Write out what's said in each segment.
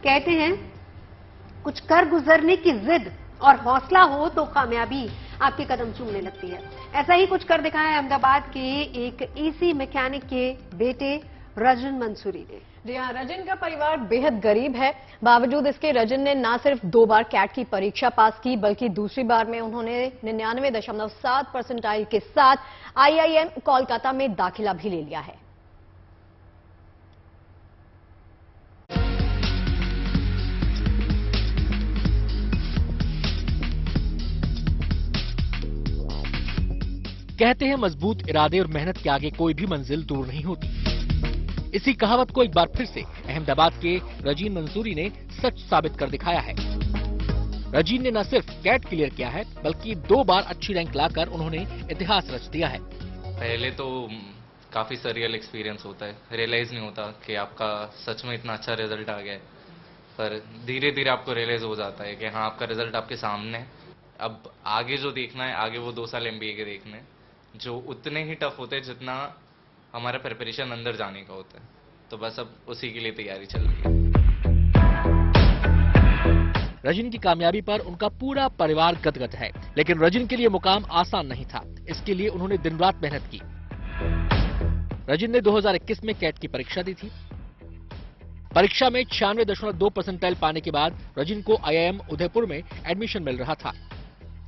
कहते हैं कुछ कर गुजरने की जिद और हौसला हो तो कामयाबी आपके कदम चूमने लगती है। ऐसा ही कुछ कर दिखाया है अहमदाबाद के एक एसी मैकेनिक के बेटे रजन मंसूरी ने। जी हाँ, रजन का परिवार बेहद गरीब है। बावजूद इसके रजन ने न सिर्फ 2 बार कैट की परीक्षा पास की, बल्कि दूसरी बार में उन्होंने 99.7 परसेंटाइल के साथ आईआईएम कोलकाता में दाखिला भी ले लिया है। कहते हैं मजबूत इरादे और मेहनत के आगे कोई भी मंजिल दूर नहीं होती। इसी कहावत को एक बार फिर से अहमदाबाद के रजीन मंसूरी ने सच साबित कर दिखाया है। रजीन ने न सिर्फ कैट क्लियर किया है, बल्कि 2 बार अच्छी रैंक लाकर उन्होंने इतिहास रच दिया है। पहले तो काफी सरियल एक्सपीरियंस होता है, रियलाइज नहीं होता कि आपका सच में इतना अच्छा रिजल्ट आ गया है, पर धीरे धीरे आपको रियलाइज हो जाता है कि हाँ, आपका रिजल्ट आपके सामने है। अब आगे जो देखना है, आगे वो 2 साल MBA के देखने हैं, जो उतने ही टफ होते हैं जितना हमारा प्रिपरेशन अंदर जाने का होता है। तो बस अब उसी के लिए तैयारी चल रही है। रजिन की कामयाबी पर उनका पूरा परिवार गदगद है, लेकिन रजिन के लिए मुकाम आसान नहीं था। इसके लिए उन्होंने दिन रात मेहनत की। रजिन ने 2021 में कैट की परीक्षा दी थी। परीक्षा में 96.2 परसेंटाइल पाने के बाद रजिन को IIM उदयपुर में एडमिशन मिल रहा था,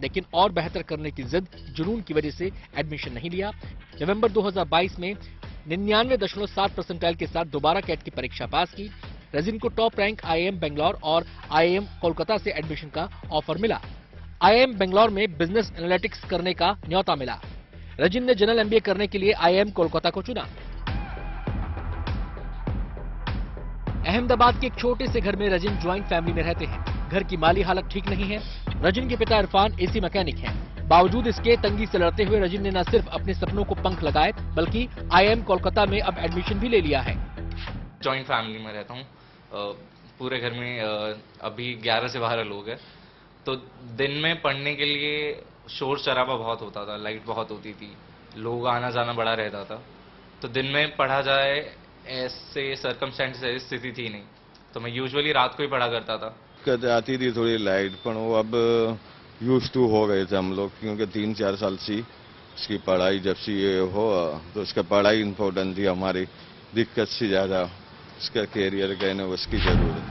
लेकिन और बेहतर करने की जिद, जुनून की वजह से एडमिशन नहीं लिया। नवंबर 2022 में 99.7 परसेंटाइल के साथ दोबारा कैट की परीक्षा पास की। रजिन को टॉप रैंक IIM बेंगलोर और IIM कोलकाता से एडमिशन का ऑफर मिला। IIM बेंगलोर में बिजनेस एनालिटिक्स करने का न्योता मिला। रजिन ने जनरल MBA करने के लिए IIM कोलकाता को चुना। अहमदाबाद के एक छोटे से घर में रजिन ज्वाइंट फैमिली में रहते हैं। घर की माली हालत ठीक नहीं है। रजिन के पिता इरफान एसी मैकेनिक हैं। बावजूद इसके तंगी से लड़ते हुए रजिन ने न सिर्फ अपने सपनों को पंख लगाए, बल्कि IIM कोलकाता में अब एडमिशन भी ले लिया है। जॉइंट फैमिली में रहता हूँ। पूरे घर में अभी 11 से 12 लोग हैं। तो दिन में पढ़ने के लिए शोर शराबा बहुत होता था, लाइट बहुत होती थी, लोग आना जाना बड़ा रहता था। तो दिन में पढ़ा जाए ऐसे सर्कमस्टेंसेस, ऐसी स्थिति थी नहीं, तो मैं यूजुअली रात को ही पढ़ा करता था। आती थी थोड़ी लाइट, पर वो अब यूज टू हो गए थे हम लोग, क्योंकि 3-4 साल से इसकी पढ़ाई जब से ये हो, तो इसका पढ़ाई इम्पोर्टेंट थी हमारी, दिक्कत से ज्यादा इसका कैरियर कहने उसकी जरूरत।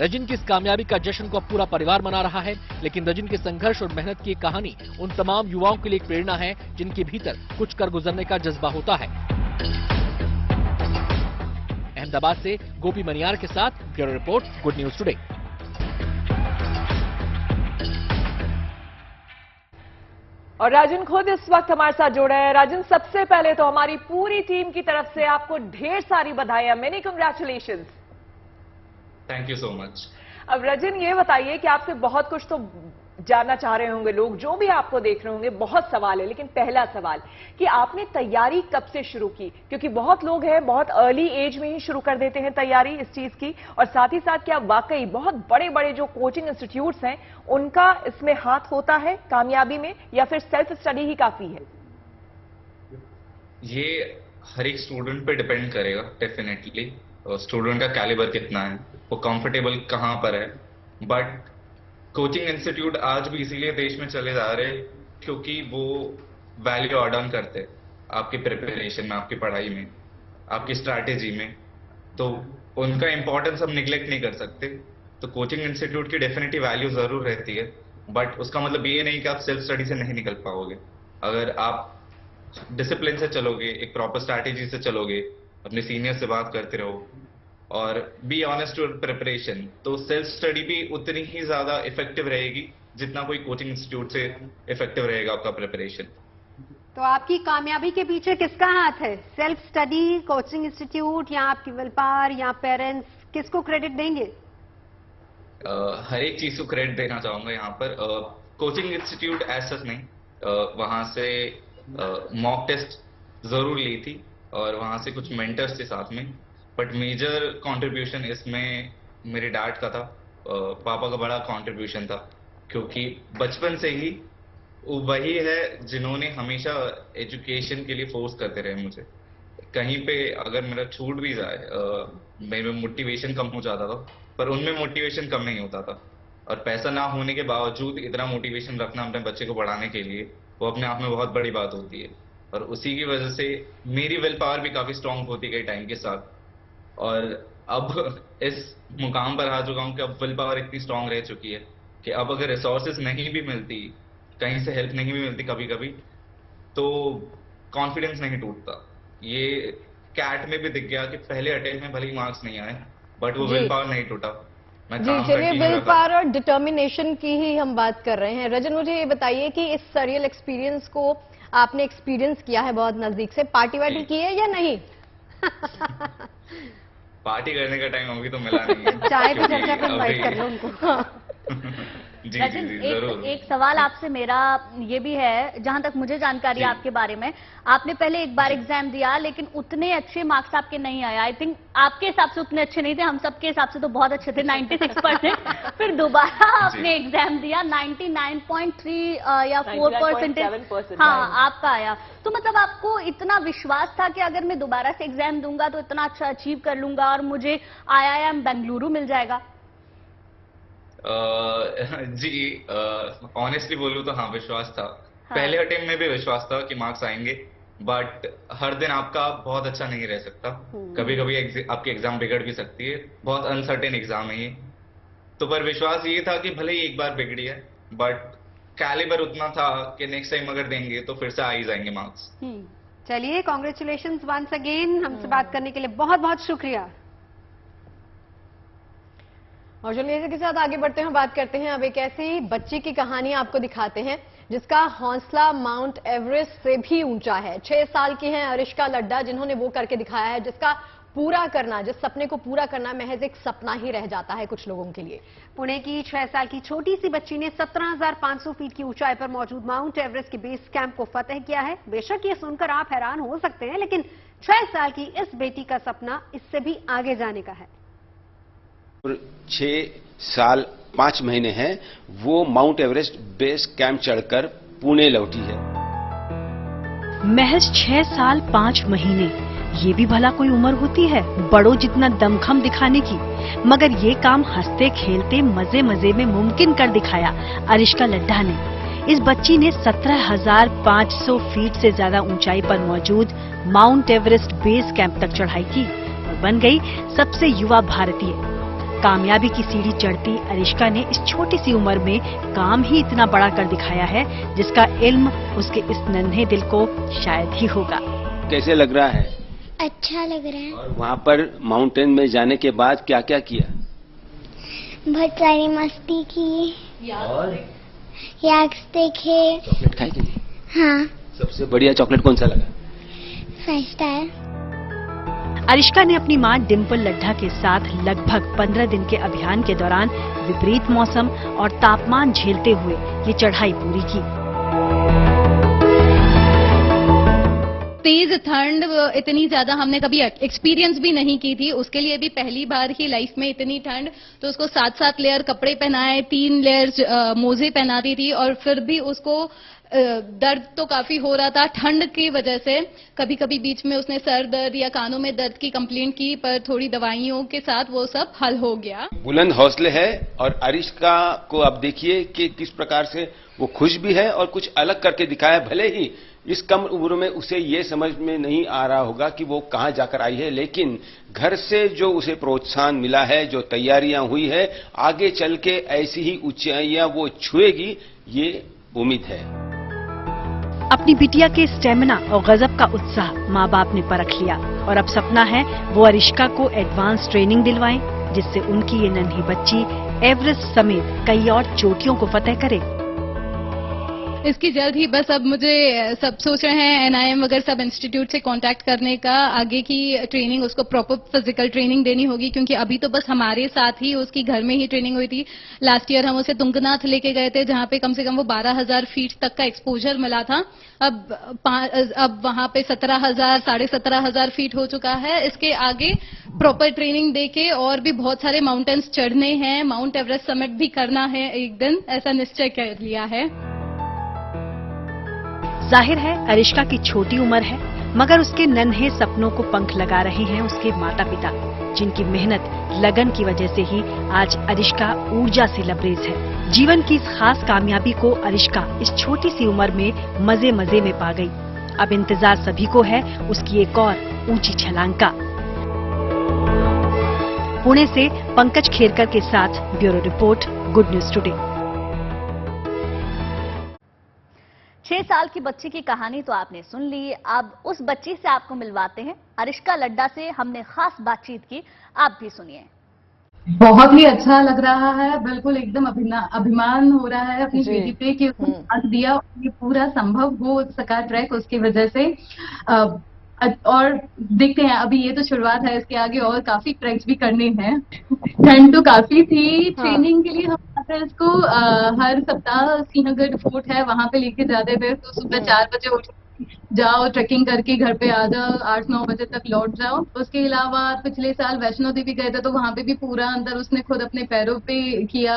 रजिन की इस कामयाबी का जश्न को अब पूरा परिवार मना रहा है, लेकिन रजिन के संघर्ष और मेहनत की कहानी उन तमाम युवाओं के लिए एक प्रेरणा है जिनके भीतर कुछ कर गुजरने का जज्बा होता है। अहमदाबाद से गोपी मनियार के साथ bureau report, good news today. और राजन खुद इस वक्त हमारे साथ जुड़े हैं। राजन, सबसे पहले तो हमारी पूरी टीम की तरफ से आपको ढेर सारी बधाइयां, many congratulations. Thank you so much. अब रजन, ये बताइए कि आपसे बहुत कुछ तो जानना चाह रहे होंगे लोग, जो भी आपको देख रहे होंगे, बहुत सवाल है, लेकिन पहला सवाल कि आपने तैयारी कब से शुरू की? क्योंकि बहुत लोग हैं बहुत अर्ली एज में ही शुरू कर देते हैं तैयारी इस चीज की, और साथ ही साथ क्या वाकई बहुत बड़े बड़े जो कोचिंग इंस्टीट्यूट्स हैं उनका इसमें हाथ होता है कामयाबी में, या फिर सेल्फ स्टडी ही काफी है? ये हर एक स्टूडेंट पे डिपेंड करेगा डेफिनेटली, स्टूडेंट का कैलिबर कितना है, वो कंफर्टेबल कहां पर है। बट कोचिंग इंस्टीट्यूट आज भी इसीलिए देश में चले जा रहे हैं क्योंकि वो वैल्यू ऐड ऑन करते हैं आपकी प्रिपरेशन में, आपकी पढ़ाई में, आपकी स्ट्रैटेजी में। तो उनका इंपॉर्टेंस हम निगलेक्ट नहीं कर सकते। तो कोचिंग इंस्टीट्यूट की डेफिनेटली वैल्यू जरूर रहती है, बट उसका मतलब ये नहीं कि आप सेल्फ स्टडी से नहीं निकल पाओगे। अगर आप डिसिप्लिन से चलोगे, एक प्रॉपर स्ट्रैटेजी से चलोगे, अपने सीनियर से बात करते रहो और बी ऑनेस्ट टू प्रिपरेशन, तो सेल्फ स्टडी भी उतनी ही ज्यादा इफेक्टिव रहेगी जितना कोई कोचिंग इंस्टीट्यूट से इफेक्टिव रहेगा आपका प्रिपरेशन। तो आपकी कामयाबी के पीछे किसका हाथ है? सेल्फ स्टडी, कोचिंग इंस्टीट्यूट, या आपकी विल पावर, या पेरेंट्स? किसको क्रेडिट देंगे? हर एक चीज को क्रेडिट देना चाहूंगा यहाँ पर। कोचिंग इंस्टीट्यूट ऐसा नहीं, वहां से मॉक टेस्ट जरूर ली थी और वहां से कुछ मेंटर्स थे साथ में, बट मेजर कंट्रीब्यूशन इसमें मेरे डैड का था। पापा का बड़ा कंट्रीब्यूशन था, क्योंकि बचपन से ही वही है जिन्होंने हमेशा एजुकेशन के लिए फोर्स करते रहे मुझे कहीं पे अगर मेरा छूट भी जाए, मेरे में मोटिवेशन कम हो जाता था, पर उनमें मोटिवेशन कम नहीं होता था। और पैसा ना होने के बावजूद इतना मोटिवेशन रखना अपने बच्चे को पढ़ाने के लिए, वो अपने आप में बहुत बड़ी बात होती है। और उसी की वजह से मेरी विल पावर भी काफी स्ट्रांग होती गई टाइम के साथ, और अब इस मुकाम पर आ चुका हूं कि अब विल पावर इतनी स्ट्रांग रह चुकी है कि अब अगर रिसोर्सेज नहीं भी मिलती, कहीं से हेल्प नहीं भी मिलती कभी कभी, तो कॉन्फिडेंस नहीं टूटता। ये कैट में भी दिख गया कि पहले अटेम्प्ट में भले ही मार्क्स नहीं आए, बट वो विल पावर नहीं टूटा। मैं जी काम चलिए, continue विल रखा। पावर और डिटर्मिनेशन की ही हम बात कर रहे हैं। रजन, मुझे ये बताइए कि इस सरियल एक्सपीरियंस को आपने एक्सपीरियंस किया है बहुत नजदीक से, पार्टी वार्टी की है या नहीं? पार्टी करने का टाइम अभी तो मिला नहीं है। चाय पे क्योंकि चर्चा पे इनवाइट अभी- कर लो उनको। जी राजन, जी जी जरूर। एक सवाल आपसे मेरा ये भी है, जहां तक मुझे जानकारी है जी। आपके बारे में, आपने पहले एक बार एग्जाम दिया लेकिन उतने अच्छे मार्क्स आपके नहीं आए। आई थिंक आपके हिसाब से उतने अच्छे नहीं थे, हम सबके हिसाब से तो बहुत अच्छे थे, 96%। फिर दोबारा आपने एग्जाम दिया, 99.3 या 4%। 99.7% हाँ, आपका आया। तो मतलब आपको इतना विश्वास था कि अगर मैं दोबारा से एग्जाम दूंगा तो इतना अच्छा अचीव कर लूंगा और मुझे IIM बेंगलुरु मिल जाएगा? जी, ऑनेस्टली बोलूं तो हाँ, विश्वास था। हाँ। पहले अटेम्प्ट में भी विश्वास था कि मार्क्स आएंगे, बट हर दिन आपका बहुत अच्छा नहीं रह सकता। कभी कभी आपकी एग्जाम बिगड़ भी सकती है, बहुत अनसर्टेन एग्जाम है ये। तो पर विश्वास ये था कि भले ही एक बार बिगड़ी है, बट कैलिबर उतना था कि नेक्स्ट टाइम अगर देंगे तो फिर से आ ही जाएंगे मार्क्स। चलिए, कॉन्ग्रेचुलेशंस वंस अगेन। हमसे बात करने के लिए बहुत बहुत शुक्रिया। और चलिए इसी के साथ आगे बढ़ते हैं, बात करते हैं अब एक ऐसी बच्ची की कहानी आपको दिखाते हैं जिसका हौसला माउंट एवरेस्ट से भी ऊंचा है। 6 साल की हैं अरिश्का लड्डा, जिन्होंने वो करके दिखाया है जिसका पूरा करना, जिस सपने को पूरा करना महज एक सपना ही रह जाता है कुछ लोगों के लिए। पुणे की 6 साल की छोटी सी बच्ची ने 17,500 फीट की ऊंचाई पर मौजूद माउंट एवरेस्ट के बेस कैंप को फतेह किया है। बेशक ये सुनकर आप हैरान हो सकते हैं, लेकिन 6 साल की इस बेटी का सपना इससे भी आगे जाने का है। 6 साल 5 महीने हैं वो माउंट एवरेस्ट बेस कैंप चढ़कर पुणे लौटी है। महज 6 साल 5 महीने, ये भी भला कोई उम्र होती है बड़ों जितना दमखम दिखाने की? मगर ये काम हंसते खेलते मजे मजे में मुमकिन कर दिखाया अरिश्का लड्डा ने। इस बच्ची ने 17,500 फीट से ज्यादा ऊंचाई पर मौजूद माउंट एवरेस्ट बेस कैंप तक चढ़ाई की और बन गई सबसे युवा भारतीय। कामयाबी की सीढ़ी चढ़ती अरिश्का ने इस छोटी सी उम्र में काम ही इतना बड़ा कर दिखाया है जिसका इल्म उसके इस नन्हे दिल को शायद ही होगा। कैसे लग रहा है? अच्छा लग रहा है। और वहाँ पर माउंटेन में जाने के बाद क्या क्या किया? बहुत सारी मस्ती की और याक्स देखे। चॉकलेट खाई कि नहीं? हाँ, सबसे बढ़िया चॉकलेट कौन सा लगा? 5 स्टार। अरिश्का ने अपनी मां डिंपल लड्डा के साथ लगभग 15 दिन के अभियान के दौरान विपरीत मौसम और तापमान झेलते हुए ये चढ़ाई पूरी की। तेज ठंड इतनी ज्यादा हमने कभी एक्सपीरियंस भी नहीं की थी, उसके लिए भी पहली बार ही लाइफ में इतनी ठंड। तो उसको 7-7 लेयर कपड़े पहनाए, 3 लेयर्स मोजे पहनाती थी और फिर भी उसको दर्द तो काफी हो रहा था ठंड की वजह से। कभी कभी बीच में उसने सर दर्द या कानों में दर्द की कंप्लेंट की, पर थोड़ी दवाइयों के साथ वो सब हल हो गया। बुलंद हौसले है और अरिश्का को आप देखिए कि किस प्रकार से वो खुश भी है और कुछ अलग करके दिखाया। भले ही इस कम उम्र में उसे ये समझ में नहीं आ रहा होगा कि वो कहां जाकर आई है, लेकिन घर से जो उसे प्रोत्साहन मिला है, जो तैयारियां हुई है, आगे चल के ऐसी ही ऊंचाइयां वो छुएगी, ये उम्मीद है। अपनी बिटिया के स्टेमिना और गजब का उत्साह माँ बाप ने परख लिया और अब सपना है वो अरिश्का को एडवांस ट्रेनिंग दिलवाएं, जिससे उनकी ये नन्ही बच्ची एवरेस्ट समेत कई और चोटियों को फतेह करे। इसकी जल्द ही बस अब मुझे सब सोच रहे हैं NIM वगैरह सब इंस्टीट्यूट से कांटेक्ट करने का, आगे की ट्रेनिंग उसको प्रॉपर फिजिकल ट्रेनिंग देनी होगी, क्योंकि अभी तो बस हमारे साथ ही उसकी घर में ही ट्रेनिंग हुई थी। लास्ट ईयर हम उसे तुंगनाथ लेके गए थे, जहां पे कम से कम वो 12,000 फीट तक का एक्सपोजर मिला था। अब वहां पे 17,000 17,500 फीट हो चुका है। इसके आगे प्रॉपर ट्रेनिंग देके और भी बहुत सारे माउंटेन्स चढ़ने हैं, माउंट एवरेस्ट समिट भी करना है एक दिन, ऐसा निश्चय कर लिया है। जाहिर है अरिश्का की छोटी उम्र है मगर उसके नन्हे सपनों को पंख लगा रहे हैं उसके माता पिता, जिनकी मेहनत लगन की वजह से ही आज अरिश्का ऊर्जा से लबरेज है। जीवन की इस खास कामयाबी को अरिश्का इस छोटी सी उम्र में मजे मजे में पा गई। अब इंतजार सभी को है उसकी एक और ऊंची छलांग का। पुणे से पंकज खेरकर के साथ bureau report, good news today. 6 साल की बच्ची की कहानी तो आपने सुन ली, अब उस बच्ची से आपको मिलवाते हैं। अरिश्का लड्डा से हमने खास बातचीत की, आप भी सुनिए। बहुत ही अच्छा लग रहा है, बिल्कुल एकदम अभिमान हो रहा है अपनी बेटी पे कि उसने साथ दिया, ये पूरा संभव हो सका ट्रैक उसकी वजह से। और देखते हैं, अभी ये तो शुरुआत है, इसके आगे और काफी ट्रैक्स भी करने हैं। ठंड तो काफी थी, ट्रेनिंग के लिए हम इसको हर सप्ताह सिंहगढ़ फोर्ट है वहां पे लेके जाते थे। तो सुबह 4 बजे उठ जाओ, ट्रैकिंग करके घर पे आ जाओ, 8-9 बजे तक लौट जाओ। उसके अलावा पिछले साल वैष्णो देवी गए थे तो वहां पे भी पूरा अंदर उसने खुद अपने पैरों पे किया,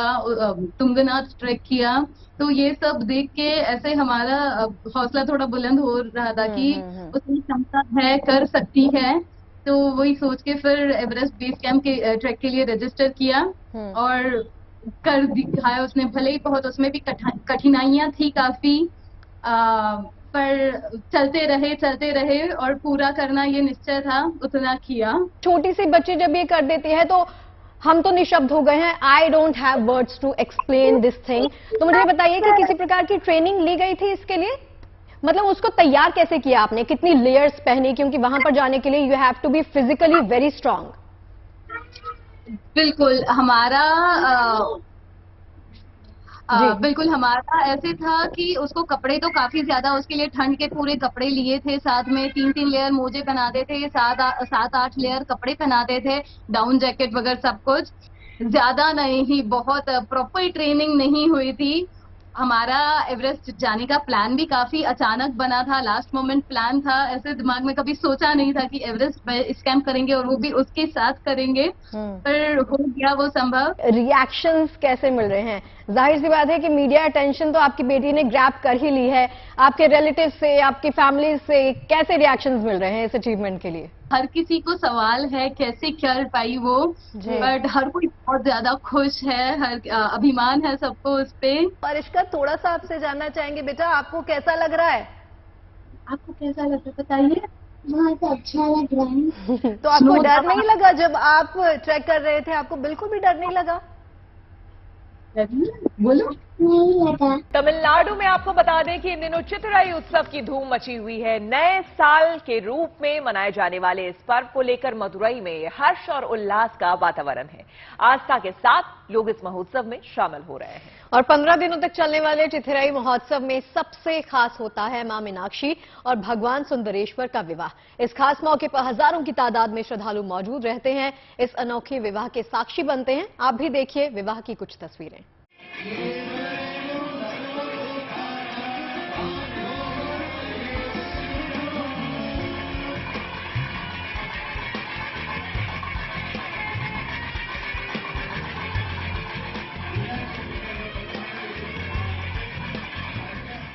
तुंगनाथ ट्रैक किया। तो ये सब देख के ऐसे हमारा हौसला थोड़ा बुलंद हो रहा था कि उसकी क्षमता है, कर सकती है। तो वही सोच के फिर एवरेस्ट बेस कैंप के ट्रैक के लिए रजिस्टर किया और कर दिखाया उसने। भले ही बहुत उसमें भी कठिनाइयां थी काफी, पर चलते रहे और पूरा करना ये निश्चय था, उतना किया। छोटी सी बच्ची जब ये कर देती है तो हम तो निशब्द हो गए हैं। I don't have words to explain this thing. तो मुझे बताइए कि किसी प्रकार की ट्रेनिंग ली गई थी इसके लिए? मतलब उसको तैयार कैसे किया आपने, कितनी लेयर्स पहनी? क्योंकि वहां पर जाने के लिए you have to be physically very strong. बिल्कुल हमारा ऐसे था कि उसको कपड़े तो काफी ज्यादा, उसके लिए ठंड के पूरे कपड़े लिए थे, साथ में 3-3 लेयर मोजे पहनाते थे, 7-8 लेयर कपड़े पहनाते थे, डाउन जैकेट वगैरह सब कुछ। ज्यादा नहीं, बहुत प्रॉपर ट्रेनिंग नहीं हुई थी। हमारा एवरेस्ट जाने का प्लान भी काफी अचानक बना था, लास्ट मोमेंट प्लान था। ऐसे दिमाग में कभी सोचा नहीं था कि एवरेस्ट इस कैंप करेंगे और वो भी उसके साथ करेंगे, पर हो गया वो संभव। रिएक्शंस कैसे मिल रहे हैं? जाहिर सी बात है कि मीडिया अटेंशन तो आपकी बेटी ने ग्रैब कर ही ली है। आपके रिलेटिव से, आपकी फैमिली से कैसे रिएक्शंस मिल रहे हैं इस अचीवमेंट के लिए? हर किसी को सवाल है कैसे कर पाई वो, बट हर कोई बहुत ज्यादा खुश है, हर अभिमान है सबको उस पे। अरिश्का, थोड़ा सा आपसे जानना चाहेंगे बेटा, आपको कैसा लग रहा है? आपको कैसा लग रहा है बताइए। बहुत अच्छा लग रहा है। तो आपको डर नहीं लगा जब आप ट्रैक कर रहे थे? आपको बिल्कुल भी डर नहीं लगा? बोलो। नहीं लगा। तमिलनाडु में आपको बता दें कि इन दिनों चितराई उत्सव की धूम मची हुई है। नए साल के रूप में मनाए जाने वाले इस पर्व को लेकर मदुरई में हर्ष और उल्लास का वातावरण है। आस्था के साथ लोग इस महोत्सव में शामिल हो रहे हैं। और 15 दिनों तक चलने वाले चिथिराई महोत्सव में सबसे खास होता है मां मीनाक्षी और भगवान सुंदरेश्वर का विवाह। इस खास मौके पर हजारों की तादाद में श्रद्धालु मौजूद रहते हैं, इस अनोखे विवाह के साक्षी बनते हैं। आप भी देखिए विवाह की कुछ तस्वीरें।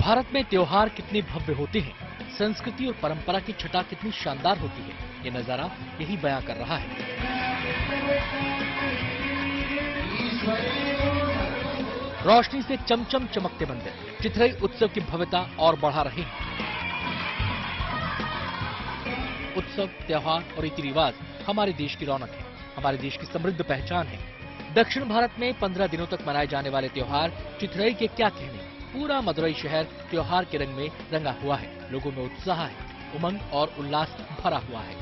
भारत में त्योहार कितने भव्य होते हैं, संस्कृति और परंपरा की छटा कितनी शानदार होती है, ये नजारा यही बयां कर रहा है। रोशनी से चमचम चमकते मंदिर चिथिराई उत्सव की भव्यता और बढ़ा रहे हैं। उत्सव, त्योहार और रीति रिवाज हमारे देश की रौनक है, हमारे देश की समृद्ध पहचान है। दक्षिण भारत में 15 दिनों तक मनाए जाने वाले त्योहार चिथिराई के क्या कहने। पूरा मदुरई शहर त्योहार के रंग में रंगा हुआ है। लोगों में उत्साह है, उमंग और उल्लास भरा हुआ है।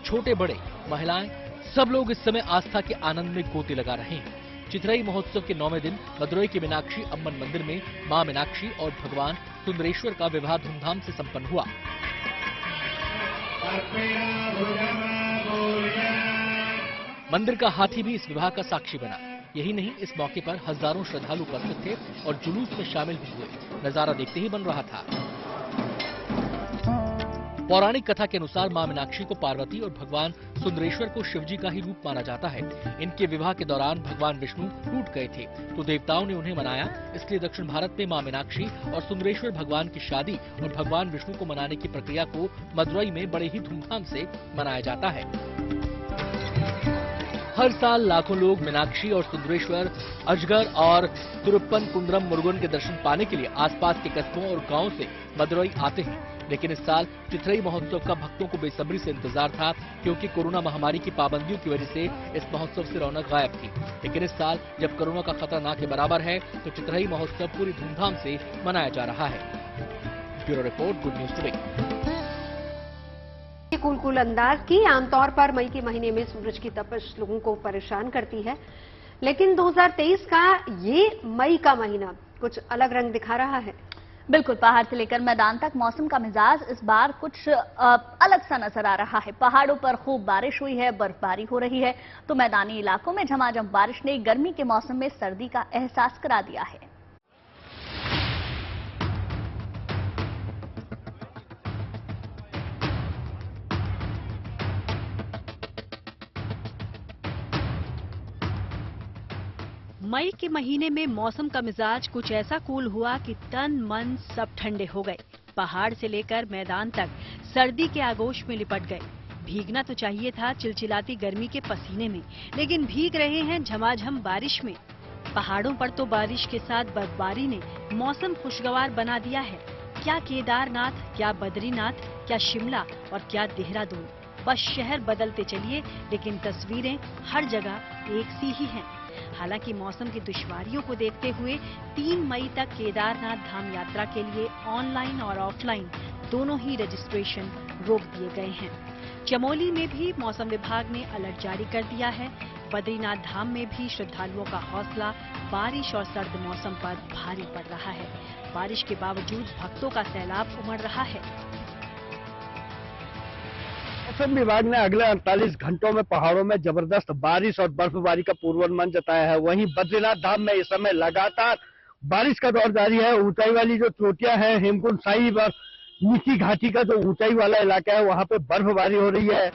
छोटे बड़े, महिलाएं, सब लोग इस समय आस्था के आनंद में गोते लगा रहे हैं। चिथिराई महोत्सव के 9वें दिन मदुरई के मीनाक्षी अम्मन मंदिर में मां मीनाक्षी और भगवान सुंदरेश्वर का विवाह धूमधाम से संपन्न हुआ। मंदिर का हाथी भी इस विवाह का साक्षी बना। यही नहीं, इस मौके पर हजारों श्रद्धालु उपस्थित थे और जुलूस में शामिल भी हुए। नजारा देखते ही बन रहा था। पौराणिक कथा के अनुसार मां मीनाक्षी को पार्वती और भगवान सुंदरेश्वर को शिवजी का ही रूप माना जाता है। इनके विवाह के दौरान भगवान विष्णु टूट गए थे, तो देवताओं ने उन्हें मनाया। इसलिए दक्षिण भारत में मां मीनाक्षी और सुंदरेश्वर भगवान की शादी और भगवान विष्णु को मनाने की प्रक्रिया को मदुरई में बड़े ही धूमधाम से मनाया जाता है। हर साल लाखों लोग मीनाक्षी और सुंदरेश्वर, अजगर और तिरुप्पन कुंद्रम मुरुगन के दर्शन पाने के लिए आसपास के कस्बों और गांवों से मदुरई आते हैं। लेकिन इस साल चित्रई महोत्सव का भक्तों को बेसब्री से इंतजार था, क्योंकि कोरोना महामारी की पाबंदियों की वजह से इस महोत्सव से रौनक गायब थी। लेकिन इस साल जब कोरोना का खतरा ना के बराबर है, तो चित्रई महोत्सव पूरी धूमधाम से मनाया जा रहा है। Bureau report, good news today. Cool अंदाज की आमतौर पर मई के महीने में सूरज की तपिश लोगों को परेशान करती है, लेकिन 2023 का ये मई का महीना कुछ अलग रंग दिखा रहा है। बिल्कुल, पहाड़ से लेकर मैदान तक मौसम का मिजाज इस बार कुछ अलग सा नजर आ रहा है। पहाड़ों पर खूब बारिश हुई है, बर्फबारी हो रही है, तो मैदानी इलाकों में झमाझम बारिश ने गर्मी के मौसम में सर्दी का एहसास करा दिया है। मई के महीने में मौसम का मिजाज कुछ ऐसा कूल हुआ कि तन मन सब ठंडे हो गए। पहाड़ से लेकर मैदान तक सर्दी के आगोश में लिपट गए। भीगना तो चाहिए था चिलचिलाती गर्मी के पसीने में, लेकिन भीग रहे हैं झमाझम बारिश में। पहाड़ों पर तो बारिश के साथ बर्फबारी ने मौसम खुशगवार बना दिया है। क्या केदारनाथ, क्या बद्रीनाथ, क्या शिमला और क्या देहरादून, बस शहर बदलते चलिए, लेकिन तस्वीरें हर जगह एक सी ही हैं। हालांकि मौसम की दुश्वारियों को देखते हुए 3 मई तक केदारनाथ धाम यात्रा के लिए ऑनलाइन और ऑफलाइन दोनों ही रजिस्ट्रेशन रोक दिए गए हैं। चमोली में भी मौसम विभाग ने अलर्ट जारी कर दिया है। बद्रीनाथ धाम में भी श्रद्धालुओं का हौसला बारिश और सर्द मौसम पर भारी पड़ रहा है। बारिश के बावजूद भक्तों का सैलाब उमड़ रहा है। मौसम विभाग ने अगले 48 घंटों में पहाड़ों में जबरदस्त बारिश और बर्फबारी का पूर्वानुमान जताया है। वहीं बद्रीनाथ धाम में इस समय लगातार बारिश का दौर जारी है। ऊंचाई वाली जो चोटियां हैं, हेमकुंड साहिब और नीची घाटी का जो ऊंचाई वाला इलाका है, वहां पे बर्फबारी हो रही है।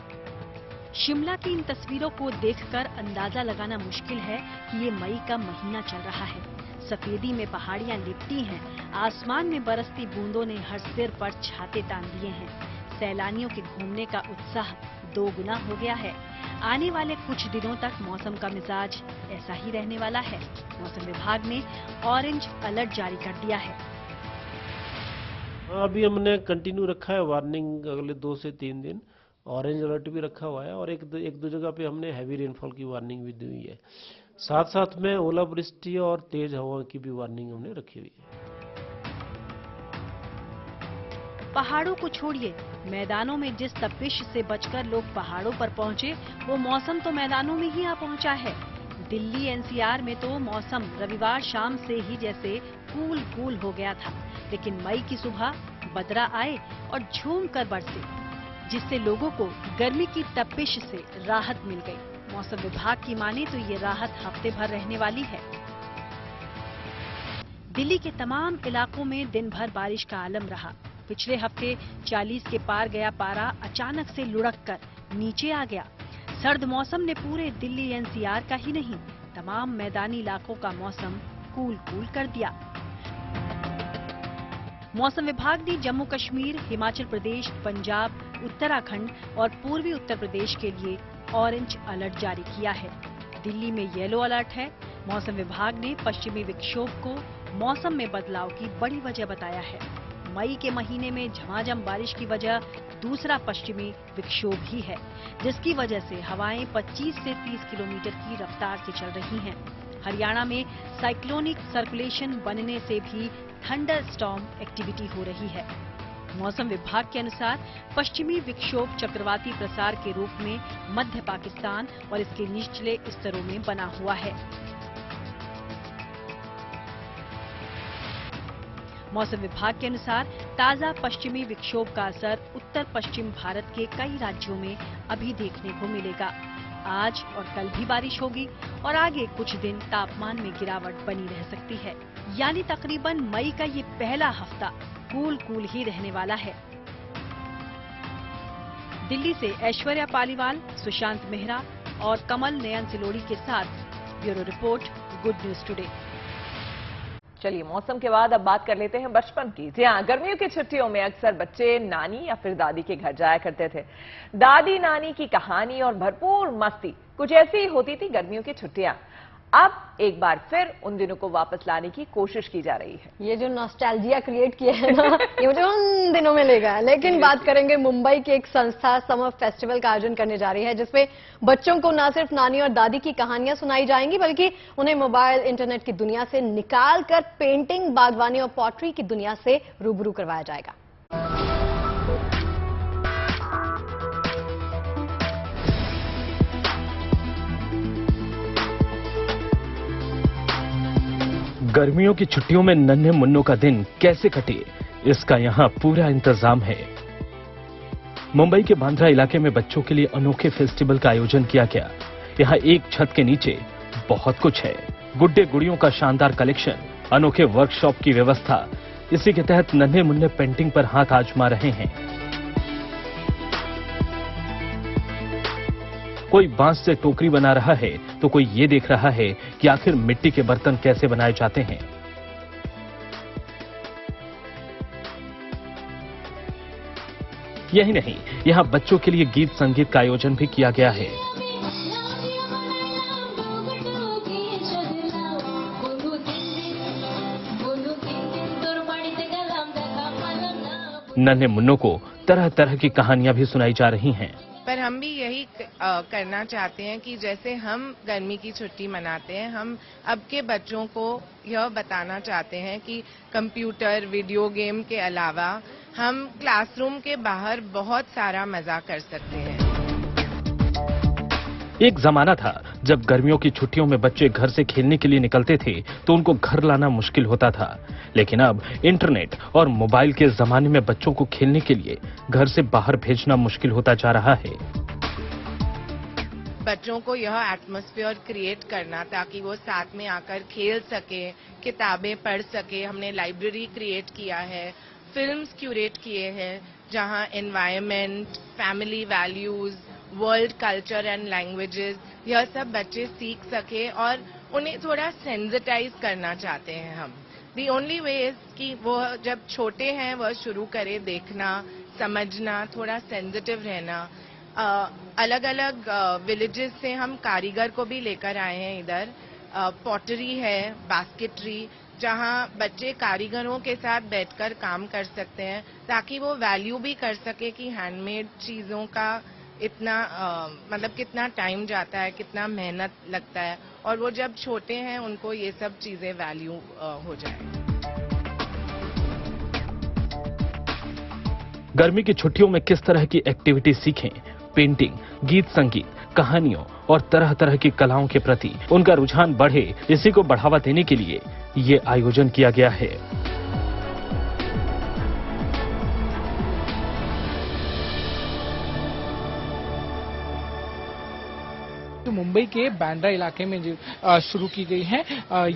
शिमला की इन तस्वीरों को देखकर अंदाजा लगाना मुश्किल है कि ये मई का महीना चल रहा है। सफेदी में पहाड़ियां लिपटी हैं, आसमान में बरसती बूंदों ने हर सिर पर छाते तान दिए हैं। सैलानियों के घूमने का उत्साह 2 गुना हो गया है। आने वाले कुछ दिनों तक मौसम का मिजाज ऐसा ही रहने वाला है। मौसम विभाग ने ऑरेंज अलर्ट जारी कर दिया है। अभी हमने कंटिन्यू रखा है वार्निंग, अगले 2 से 3 दिन ऑरेंज अलर्ट भी रखा हुआ है और एक दो जगह पे हमने हैवी रेनफॉल की वार्निंग भी दी हुई है। साथ साथ में ओलावृष्टि और तेज हवा की भी वार्निंग हमने रखी हुई है। पहाड़ों को छोड़िए, मैदानों में जिस तपिश से बचकर लोग पहाड़ों पर पहुंचे, वो मौसम तो मैदानों में ही आ पहुंचा है। दिल्ली एनसीआर में तो मौसम रविवार शाम से ही जैसे कूल हो गया था, लेकिन मई की सुबह बदरा आए और झूम कर बरसे, जिससे लोगों को गर्मी की तपिश से राहत मिल गई। मौसम विभाग की माने तो ये राहत हफ्ते भर रहने वाली है। दिल्ली के तमाम इलाकों में दिन भर बारिश का आलम रहा। पिछले हफ्ते 40 के पार गया पारा अचानक से लुढ़क कर नीचे आ गया। सर्द मौसम ने पूरे दिल्ली एनसीआर का ही नहीं, तमाम मैदानी इलाकों का मौसम कूल कर दिया। मौसम विभाग ने जम्मू कश्मीर, हिमाचल प्रदेश, पंजाब, उत्तराखंड और पूर्वी उत्तर प्रदेश के लिए ऑरेंज अलर्ट जारी किया है। दिल्ली में येलो अलर्ट है। मौसम विभाग ने पश्चिमी विक्षोभ को मौसम में बदलाव की बड़ी वजह बताया है। मई के महीने में झमाझम बारिश की वजह दूसरा पश्चिमी विक्षोभ ही है, जिसकी वजह से हवाएं 25 से 30 किलोमीटर की रफ्तार से चल रही हैं। हरियाणा में साइक्लोनिक सर्कुलेशन बनने से भी थंडर स्टॉर्म एक्टिविटी हो रही है। मौसम विभाग के अनुसार पश्चिमी विक्षोभ चक्रवाती प्रसार के रूप में मध्य पाकिस्तान और इसके निचले स्तरों में बना हुआ है। मौसम विभाग के अनुसार ताजा पश्चिमी विक्षोभ का असर उत्तर पश्चिम भारत के कई राज्यों में अभी देखने को मिलेगा। आज और कल भी बारिश होगी और आगे कुछ दिन तापमान में गिरावट बनी रह सकती है, यानी तकरीबन मई का ये पहला हफ्ता कूल ही रहने वाला है। दिल्ली से ऐश्वर्या पालीवाल, सुशांत मेहरा और कमल नयन सिलोड़ी के साथ bureau report, good news today. चलिए, मौसम के बाद अब बात कर लेते हैं बचपन की। जी हाँ, गर्मियों की छुट्टियों में अक्सर बच्चे नानी या फिर दादी के घर जाया करते थे। दादी नानी की कहानी और भरपूर मस्ती, कुछ ऐसी ही होती थी गर्मियों की छुट्टियां। अब एक बार फिर उन दिनों को वापस लाने की कोशिश की जा रही है। ये जो नॉस्टैल्जिया क्रिएट किया है ना, ये मुझे उन दिनों में ले गया। लेकिन बात करेंगे मुंबई की एक संस्था समर फेस्टिवल का आयोजन करने जा रही है, जिसमें बच्चों को न सिर्फ नानी और दादी की कहानियां सुनाई जाएंगी, बल्कि उन्हें मोबाइल इंटरनेट की दुनिया से निकाल कर पेंटिंग, बागवानी और पॉटरी की दुनिया से रूबरू करवाया जाएगा। गर्मियों की छुट्टियों में नन्हे मुन्नों का दिन कैसे कटे, इसका यहां पूरा इंतजाम है। मुंबई के बांद्रा इलाके में बच्चों के लिए अनोखे फेस्टिवल का आयोजन किया गया। यहां एक छत के नीचे बहुत कुछ है। गुड्डे गुड़ियों का शानदार कलेक्शन, अनोखे वर्कशॉप की व्यवस्था। इसी के तहत नन्हे मुन्ने पेंटिंग पर हाथ आजमा रहे हैं। कोई बांस से टोकरी बना रहा है तो कोई ये देख रहा है कि आखिर मिट्टी के बर्तन कैसे बनाए जाते हैं। यही नहीं, यहां बच्चों के लिए गीत संगीत का आयोजन भी किया गया है। नन्हे मुन्नों को तरह तरह की कहानियां भी सुनाई जा रही हैं। पर हम भी यही करना चाहते हैं कि जैसे हम गर्मी की छुट्टी मनाते हैं, हम अब के बच्चों को यह बताना चाहते हैं कि कंप्यूटर, वीडियो गेम के अलावा हम क्लासरूम के बाहर बहुत सारा मजा कर सकते हैं। एक जमाना था जब गर्मियों की छुट्टियों में बच्चे घर से खेलने के लिए निकलते थे तो उनको घर लाना मुश्किल होता था। लेकिन अब इंटरनेट और मोबाइल के जमाने में बच्चों को खेलने के लिए घर से बाहर भेजना मुश्किल होता जा रहा है। बच्चों को यह एटमॉस्फेयर क्रिएट करना ताकि वो साथ में आकर खेल सके, किताबें पढ़ सके। हमने लाइब्रेरी क्रिएट किया है, फिल्म्स क्यूरेट किए हैं जहां environment, family values, world culture and languages, यह सब बच्चे सीख सके और उन्हें थोड़ा सेंसिटाइज करना चाहते हैं हम। दी ओनली वे इज कि वो जब छोटे हैं वह शुरू करे देखना, समझना, थोड़ा सेंसिटिव रहना। अलग अलग विलेजेस से हम कारीगर को भी लेकर आए हैं इधर। पॉटरी है, बास्केटरी, जहां बच्चे कारीगरों के साथ बैठकर काम कर सकते हैं ताकि वो वैल्यू भी कर सके कि हैंडमेड चीजों का इतना मतलब कितना टाइम जाता है, कितना मेहनत लगता है, और वो जब छोटे हैं उनको ये सब चीजें वैल्यू हो जाए। गर्मी की छुट्टियों में किस तरह की एक्टिविटी सीखें, पेंटिंग, गीत संगीत, कहानियों और तरह तरह की कलाओं के प्रति उनका रुझान बढ़े, इसी को बढ़ावा देने के लिए ये आयोजन किया गया है। तो मुंबई के बांद्रा इलाके में जो शुरू की गई है,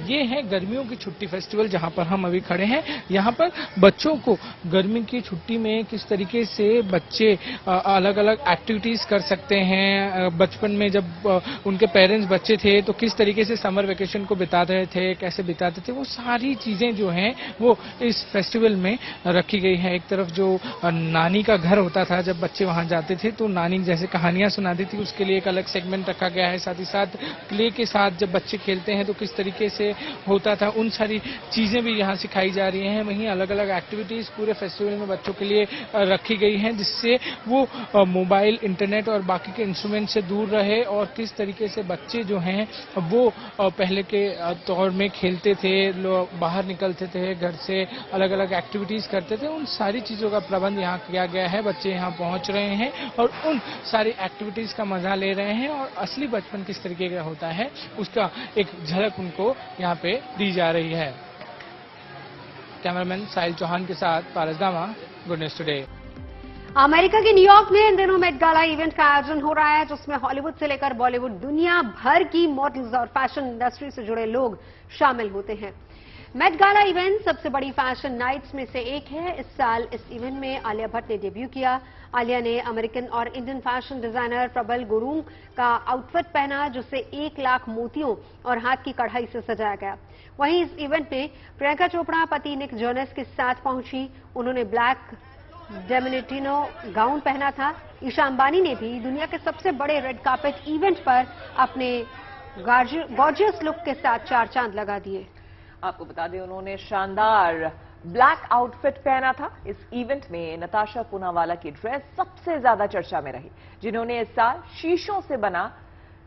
ये है गर्मियों की छुट्टी फेस्टिवल, जहां पर हम अभी खड़े हैं। यहां पर बच्चों को गर्मी की छुट्टी में किस तरीके से बच्चे अलग अलग एक्टिविटीज कर सकते हैं। बचपन में जब उनके पेरेंट्स बच्चे थे तो किस तरीके से समर वेकेशन को बिता रहे थे, कैसे बिताते थे, वो सारी चीजें जो हैं वो इस फेस्टिवल में रखी गई है। एक तरफ जो नानी का घर होता था, जब बच्चे वहां जाते थे तो नानी जैसे कहानियां सुनाती थी, उसके लिए एक अलग सेगमेंट रखा गया है। साथ ही साथ प्ले के साथ जब बच्चे खेलते हैं तो किस तरीके से होता था, उन सारी चीजें भी यहाँ सिखाई जा रही हैं। वहीं अलग अलग एक्टिविटीज पूरे फेस्टिवल में बच्चों के लिए रखी गई हैं, जिससे वो मोबाइल, इंटरनेट और बाकी के इंस्ट्रूमेंट से दूर रहे और किस तरीके से बच्चे जो हैं वो पहले के दौर में खेलते थे, बाहर निकलते थे, घर से अलग अलग एक्टिविटीज करते थे, उन सारी चीजों का प्रबंध यहाँ किया गया है। बच्चे यहाँ पहुंच रहे हैं और उन सारी एक्टिविटीज का मजा ले रहे हैं और असली बचपन किस तरीके का होता है उसका एक झलक उनको यहाँ पे दी जा रही है। कैमरामैन साहिल चौहान के साथ पारस दामा, गुड न्यूज टुडे। अमेरिका के न्यूयॉर्क में इन दिनों मेट गाला इवेंट का आयोजन हो रहा है, जिसमें हॉलीवुड से लेकर बॉलीवुड दुनिया भर की मॉडल्स और फैशन इंडस्ट्री से जुड़े लोग शामिल होते हैं। मेट गाला इवेंट सबसे बड़ी फैशन नाइट्स में से एक है। इस साल इस इवेंट में आलिया भट्ट ने डेब्यू किया। आलिया ने अमेरिकन और इंडियन फैशन डिजाइनर प्रबल गुरुंग का आउटफिट पहना, जिसे 1 लाख मोतियों और हाथ की कढ़ाई से सजाया गया। वहीं इस इवेंट में प्रियंका चोपड़ा पति निक जोनस के साथ पहुंची। उन्होंने ब्लैक डेमिनेटिनो गाउन पहना था। ईशा अंबानी ने भी दुनिया के सबसे बड़े रेड कार्पेट इवेंट पर अपने गॉर्जियस लुक के साथ 4 चांद लगा दिए। आपको बता दें, उन्होंने शानदार ब्लैक आउटफिट पहना था। इस इवेंट में नताशा पूनावाला की ड्रेस सबसे ज्यादा चर्चा में रही, जिन्होंने इस साल शीशों से बना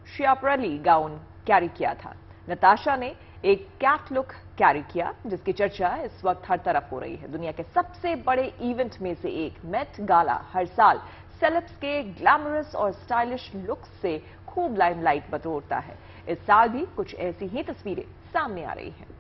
शियापरली गाउन कैरी किया था। नताशा ने एक कैट लुक कैरी किया, जिसकी चर्चा इस वक्त हर तरफ हो रही है। दुनिया के सबसे बड़े इवेंट में से एक मेट गाला हर साल सेलेब्स के ग्लैमरस और स्टाइलिश लुक्स से खूब लाइमलाइट बटोरता है। इस साल भी कुछ ऐसी ही तस्वीरें सामने आ रही हैं।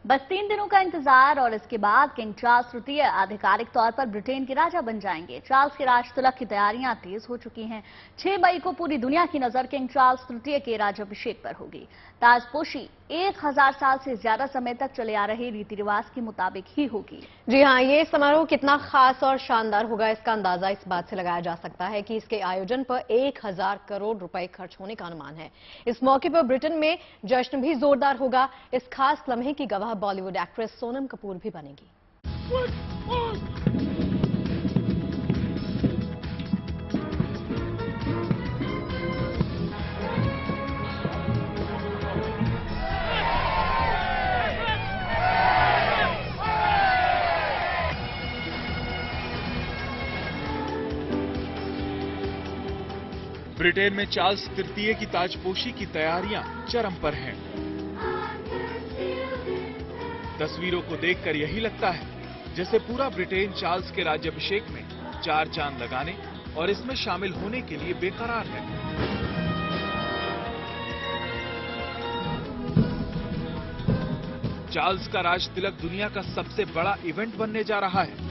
बस 3 दिनों का इंतजार और इसके बाद किंग चार्ल्स तृतीय आधिकारिक तौर पर ब्रिटेन के राजा बन जाएंगे। चार्ल्स के राज तिलक की तैयारियां तेज हो चुकी हैं। 6 मई को पूरी दुनिया की नजर किंग चार्ल्स तृतीय के राजाभिषेक पर होगी। ताजपोशी 1000 साल से ज्यादा समय तक चले आ रहे रीति रिवाज के मुताबिक ही होगी। जी हाँ, ये समारोह कितना खास और शानदार होगा, इसका अंदाजा इस बात से लगाया जा सकता है कि इसके आयोजन पर 1000 करोड़ रुपए खर्च होने का अनुमान है। इस मौके पर ब्रिटेन में जश्न भी जोरदार होगा। इस खास लम्हे की गवाह बॉलीवुड एक्ट्रेस सोनम कपूर भी बनेगी। ब्रिटेन में चार्ल्स तृतीय की ताजपोशी की तैयारियां चरम पर हैं। तस्वीरों को देखकर यही लगता है जैसे पूरा ब्रिटेन चार्ल्स के राज्याभिषेक में 4 चांद लगाने और इसमें शामिल होने के लिए बेकरार है। चार्ल्स का राज तिलक दुनिया का सबसे बड़ा इवेंट बनने जा रहा है।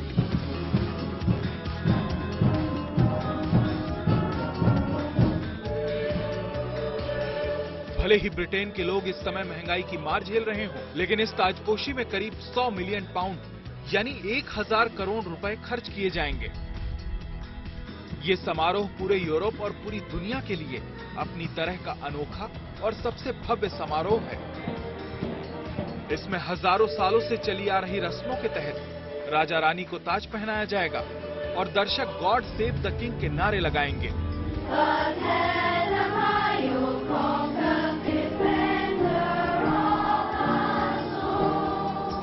भले ही ब्रिटेन के लोग इस समय महंगाई की मार झेल रहे हों, लेकिन इस ताजपोशी में करीब 100 मिलियन पाउंड यानी 1000 करोड़ रुपए खर्च किए जाएंगे। ये समारोह पूरे यूरोप और पूरी दुनिया के लिए अपनी तरह का अनोखा और सबसे भव्य समारोह है। इसमें हजारों सालों से चली आ रही रस्मों के तहत राजा रानी को ताज पहनाया जाएगा और दर्शक गॉड सेव द किंग के नारे लगाएंगे।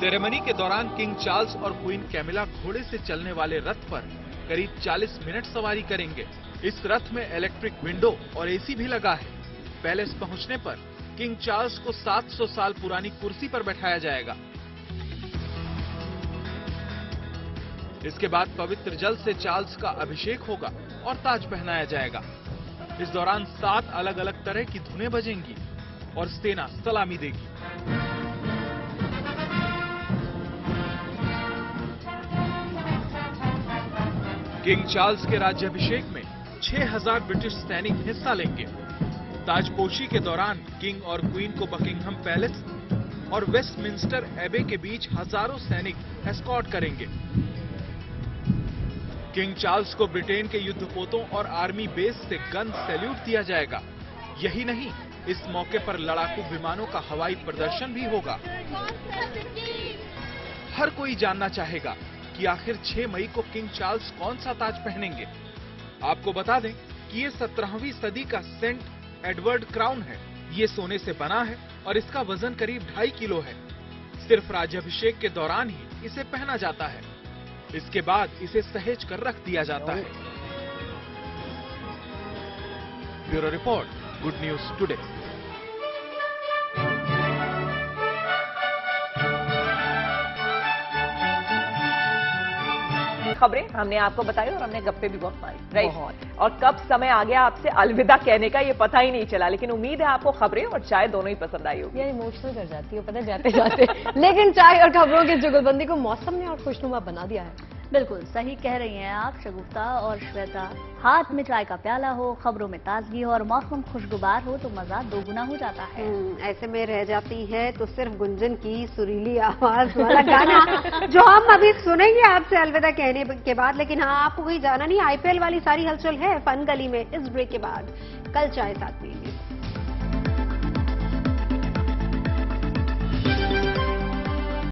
सेरेमनी के दौरान किंग चार्ल्स और क्वीन कैमिला घोड़े से चलने वाले रथ पर करीब 40 मिनट सवारी करेंगे। इस रथ में इलेक्ट्रिक विंडो और एसी भी लगा है। पैलेस पहुंचने पर किंग चार्ल्स को 700 साल पुरानी कुर्सी पर बैठाया जाएगा। इसके बाद पवित्र जल से चार्ल्स का अभिषेक होगा और ताज पहनाया जाएगा। इस दौरान 7 अलग अलग तरह की धुनें बजेंगी और सेना सलामी देगी। किंग चार्ल्स के राज्याभिषेक में 6000 ब्रिटिश सैनिक हिस्सा लेंगे। ताजपोशी के दौरान किंग और क्वीन को बकिंघम पैलेस और वेस्टमिंस्टर एबे के बीच हजारों सैनिक एस्कॉर्ट करेंगे। किंग चार्ल्स को ब्रिटेन के युद्धपोतों और आर्मी बेस से गन सैल्यूट दिया जाएगा। यही नहीं, इस मौके पर लड़ाकू विमानों का हवाई प्रदर्शन भी होगा। हर कोई जानना चाहेगा कि आखिर 6 मई को किंग चार्ल्स कौन सा ताज पहनेंगे। आपको बता दें कि ये 17वीं सदी का सेंट एडवर्ड क्राउन है। ये सोने से बना है और इसका वजन करीब 2.5 किलो है। सिर्फ राज्याभिषेक के दौरान ही इसे पहना जाता है। इसके बाद इसे सहेज कर रख दिया जाता है। Bureau report, good news today. खबरें हमने आपको बताई और हमने गप्पे भी बहुत मारी, राइट। और कब समय आ गया आपसे अलविदा कहने का ये पता ही नहीं चला, लेकिन उम्मीद है आपको खबरें और चाय दोनों ही पसंद आई होगी। यार इमोशनल कर जाती है पता जाते जाते लेकिन चाय और खबरों की जुगलबंदी को मौसम ने और खुशनुमा बना दिया है। बिल्कुल सही कह रही हैं आप शगुफ्ता और श्वेता। हाथ में चाय का प्याला हो, खबरों में ताजगी हो और मौसम खुशगवार हो तो मजा दोगुना हो जाता है। ऐसे में रह जाती है तो सिर्फ गुंजन की सुरीली आवाज वाला गाना जो हम अभी सुनेंगे आपसे अलविदा कहने के बाद। लेकिन हाँ, आपको कहीं जाना नहीं, आईपीएल वाली सारी हलचल है फन गली में इस ब्रेक के बाद। कल चाय साथ में।